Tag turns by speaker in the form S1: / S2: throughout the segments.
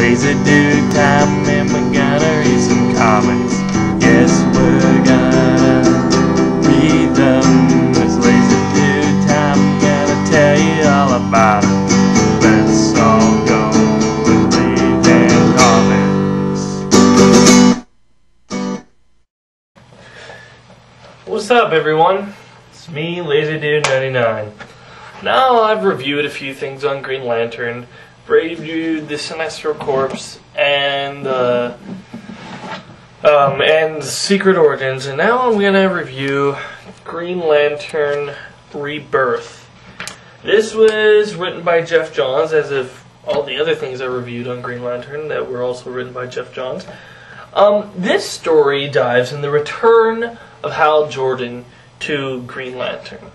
S1: lazy dude time, and we're gonna read some comics. Yes, we're gonna read them. It's lazy dude time, I'm gonna tell you all about it. Let's all go and read them comics. What's up, everyone? It's me, Lazy Dude 99. Now I've reviewed a few things on Green Lantern, reviewed the Sinestro Corps and Secret Origins, and now I'm gonna review Green Lantern Rebirth. This was written by Jeff Johns, as if all the other things I reviewed on Green Lantern that were also written by Jeff Johns. This story dives in the return of Hal Jorden to Green Lantern.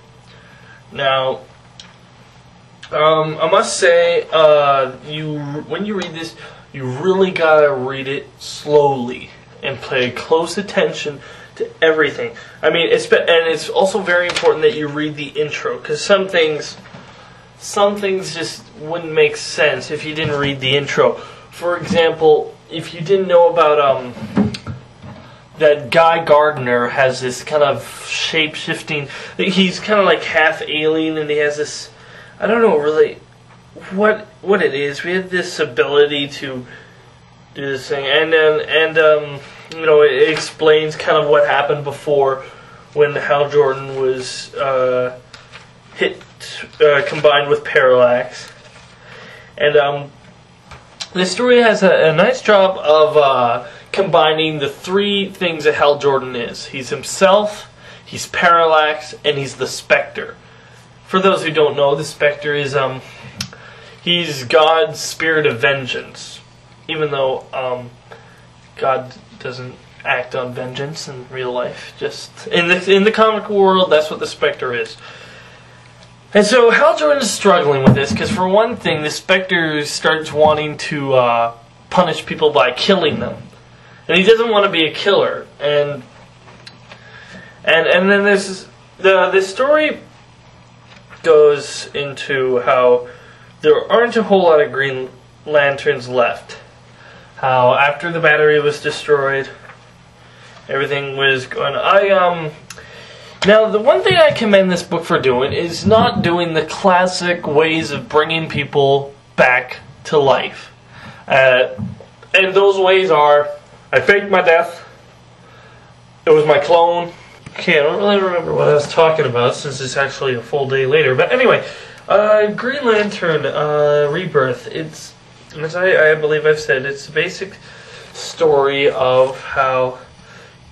S1: Now, I must say, when you read this, you really gotta read it slowly and pay close attention to everything. I mean, it's also very important that you read the intro, because some things just wouldn't make sense if you didn't read the intro. For example, if you didn't know about that Guy Gardner has this kind of shape-shifting, he's kind of like half alien, and he has this, I don't know really what it is. We have this ability to do this thing, and you know, it explains kind of what happened before when Hal Jorden was combined with Parallax. And this story has a nice job of combining the three things that Hal Jorden is. He's himself, he's Parallax, and he's the Spectre. For those who don't know, the Spectre is he's God's spirit of vengeance. Even though God doesn't act on vengeance in real life, just in the comic world, that's what the Spectre is. And so Hal Jordan is struggling with this because, for one thing, the Spectre starts wanting to punish people by killing them, and he doesn't want to be a killer. And then there's this story goes into how there aren't a whole lot of Green Lanterns left. How after the battery was destroyed, everything was going. Now, the one thing I commend this book for doing is not doing the classic ways of bringing people back to life. And those ways are, I faked my death, it was my clone. Okay, I don't really remember what I was talking about since it's actually a full day later. But anyway, Green Lantern Rebirth, it's, as I believe I've said, it's a basic story of how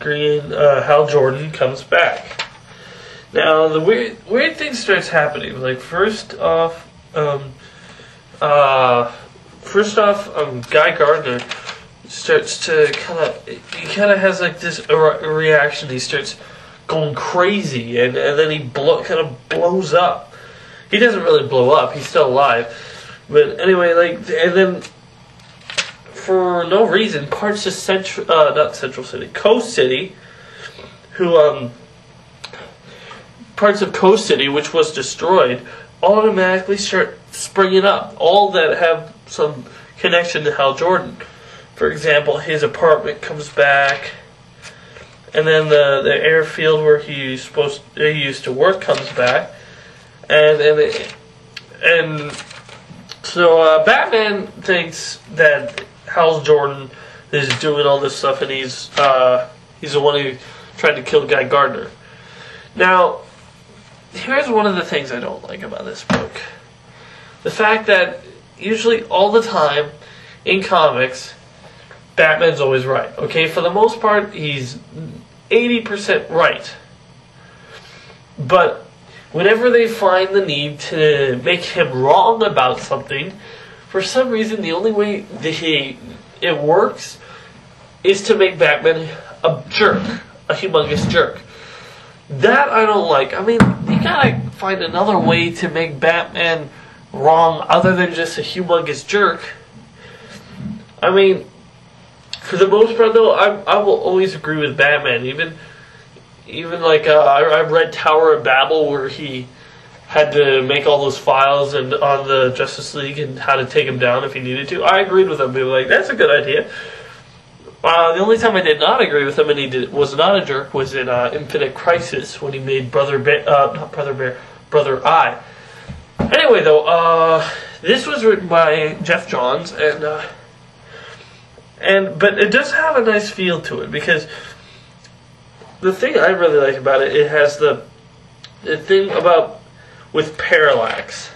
S1: Hal Jorden comes back. Now, the weird thing starts happening. Like, first off, Guy Gardner starts to kind of has like this reaction. He starts going crazy, and then he kind of blows up. He doesn't really blow up. He's still alive. But anyway, and then for no reason, parts of Coast City, parts of Coast City, which was destroyed, automatically start springing up. All that have some connection to Hal Jorden. For example, his apartment comes back, and then the airfield where he used to work comes back, and so Batman thinks that Hal Jorden is doing all this stuff, and he's the one who tried to kill Guy Gardner. Now, here's one of the things I don't like about this book. The fact that usually all the time in comics, Batman's always right. Okay, for the most part, he's 80% right. But whenever they find the need to make him wrong about something, for some reason, the only way that it works is to make Batman a jerk, a humongous jerk. That I don't like. I mean, you gotta find another way to make Batman wrong other than just a humongous jerk. I mean, for the most part, though, I will always agree with Batman. Even like I read Tower of Babel, where he had to make all those files and on the Justice League and how to take him down if he needed to. I agreed with him. He was like, that's a good idea. The only time I did not agree with him and he was not a jerk was in Infinite Crisis when he made Brother Eye. Anyway, though, this was written by Geoff Johns, but it does have a nice feel to it, because the thing I really like about it, it has the thing about with Parallax.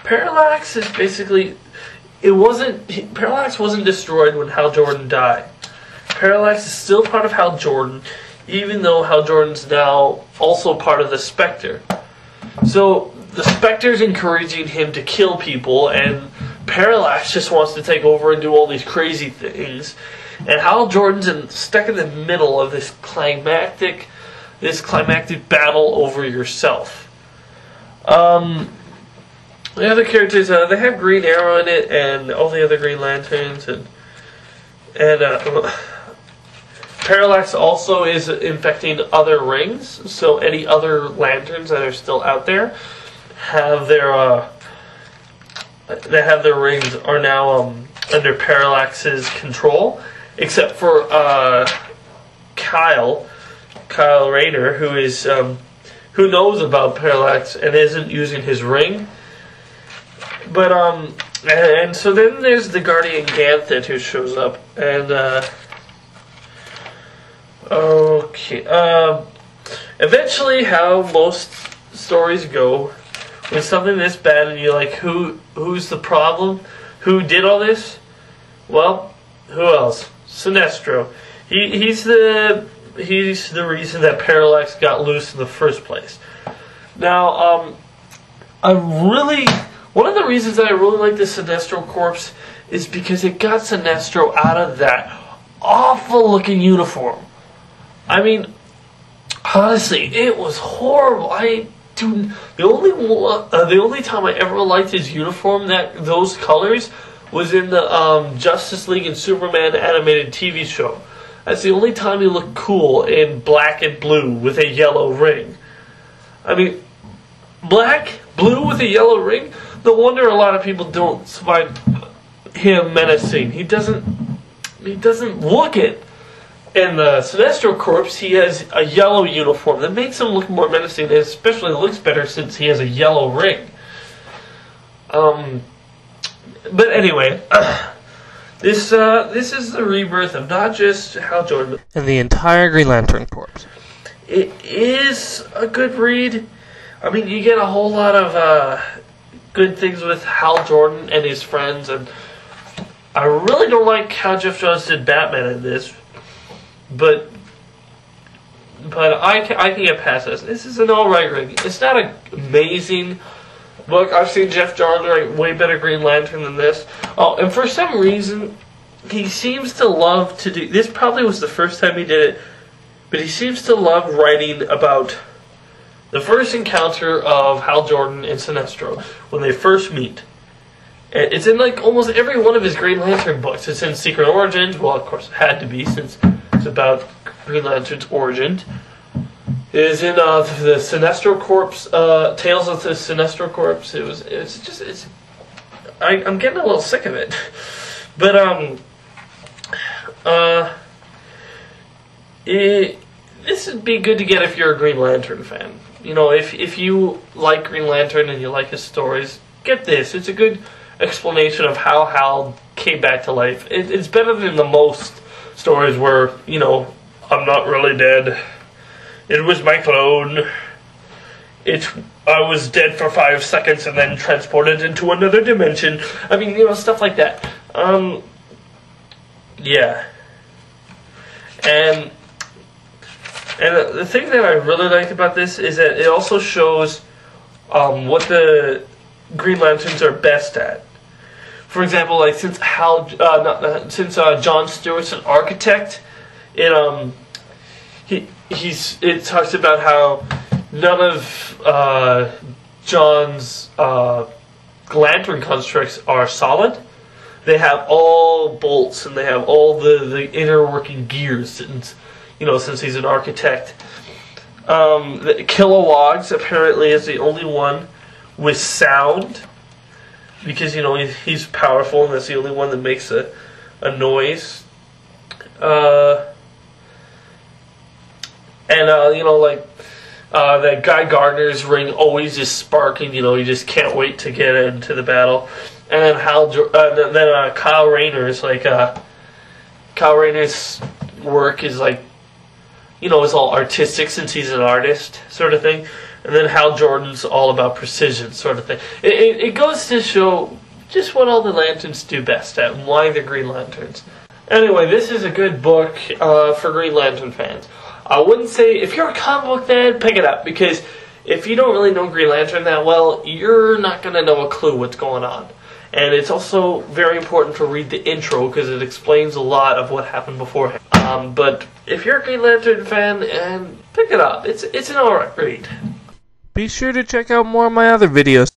S1: Parallax is basically, Parallax wasn't destroyed when Hal Jorden died. Parallax is still part of Hal Jorden, even though Hal Jordan's now also part of the Spectre. So the Spectre's encouraging him to kill people, and Parallax just wants to take over and do all these crazy things. And Hal Jordan's stuck in the middle of this climactic battle over yourself. The other characters, they have Green Arrow in it, and all the other Green Lanterns, and Parallax also is infecting other rings, so any other lanterns that are still out there have their rings are now under Parallax's control, except for Kyle Rayner, who knows about Parallax and isn't using his ring. But and so then there's the Guardian Ganthet who shows up, and eventually, how most stories go, when something this bad and you're like, who's the problem? Who did all this? Well, who else? Sinestro. He's the reason that Parallax got loose in the first place. Now, one of the reasons that I really like the Sinestro Corps is because it got Sinestro out of that awful looking uniform. I mean, honestly, it was horrible. The only time I ever liked his uniform, those colors, was in the Justice League and Superman animated TV show. That's the only time he looked cool in black and blue with a yellow ring. I mean, blue with a yellow ring? No wonder a lot of people don't find him menacing. He doesn't look it. In the Sinestro Corps, he has a yellow uniform that makes him look more menacing, and especially looks better since he has a yellow ring. But anyway, this is the rebirth of not just Hal Jorden and the entire Green Lantern Corps. It is a good read. I mean, you get a whole lot of good things with Hal Jorden and his friends, and I really don't like how Geoff Johns did Batman in this. But I can get past this. This is an alright ring. It's not an amazing book. I've seen Geoff Johns write way better Green Lantern than this. Oh, and for some reason, he seems to love to do... This probably was the first time he did it, but he seems to love writing about the first encounter of Hal Jorden and Sinestro, when they first meet. It's in like almost every one of his Green Lantern books. It's in Secret Origins. Well, of course, it had to be, since it's about Green Lantern's origin. It is in the Sinestro Corps, Tales of the Sinestro Corps. I'm getting a little sick of it. But, this would be good to get if you're a Green Lantern fan. You know, if you like Green Lantern and you like his stories, get this. It's a good explanation of how Hal came back to life. It's better than the most stories where, you know, I'm not really dead. It was my clone. I was dead for 5 seconds and then transported into another dimension. I mean, you know, stuff like that. Yeah. And the thing that I really liked about this is that it also shows what the Green Lanterns are best at. For example, like since John Stewart's an architect, it talks about how none of John's lantern constructs are solid. They have all bolts and they have all the inner working gears, since he's an architect. Kilowoggs apparently is the only one with sound, because you know he's powerful and that's the only one that makes a noise. You know, like that Guy Gardner's ring always is sparking. You know, you just can't wait to get into the battle. And then Kyle Rayner's Kyle Rayner's work is like, you know, it's all artistic since he's an artist, sort of thing. And then Hal Jordan's all about precision, sort of thing. It goes to show just what all the Lanterns do best at, and why they're Green Lanterns. Anyway, this is a good book for Green Lantern fans. I wouldn't say, if you're a comic book fan, pick it up, because if you don't really know Green Lantern that well, you're not going to know a clue what's going on. And it's also very important to read the intro, because it explains a lot of what happened beforehand. But if you're a Green Lantern fan, pick it up. It's an alright read.
S2: Be sure to check out more of my other videos.